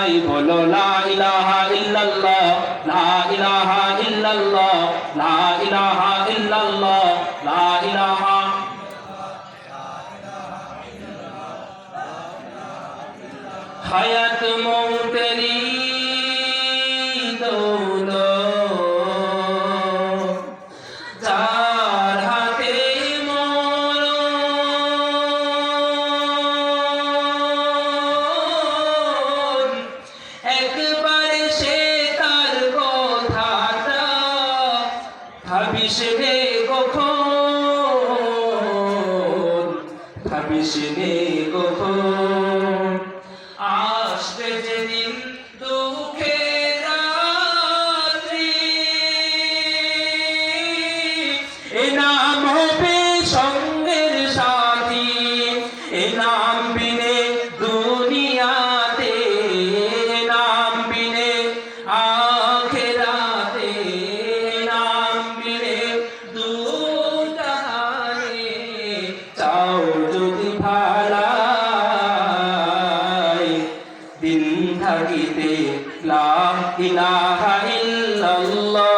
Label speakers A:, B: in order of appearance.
A: সবাই বলো লা ইলাহা ইল্লাল্লাহ, লা ইলাহা ইল্লাল্লাহ, লা ইলাহা ইল্লাল্লাহ, লা ইলাহা। হায়াত মৌতেরি দৌলত, যার হাতে মরণ, একবার সে তার কথাটা ভাবিস রে কখন, ভাবিস রে কখন। আসবে যেদিন দুঃখের রাত্রি, এ নাম হবে সঙ্গের সাথী, এ নাম বিনে দুনিয়াতে, এ নাম বিনে আখিরাতে, এ নাম বিনে দুজাহানে। চাও যদি ভালাই দিন থাকিতে লা ইলাহা ইল্লাল্লাহ।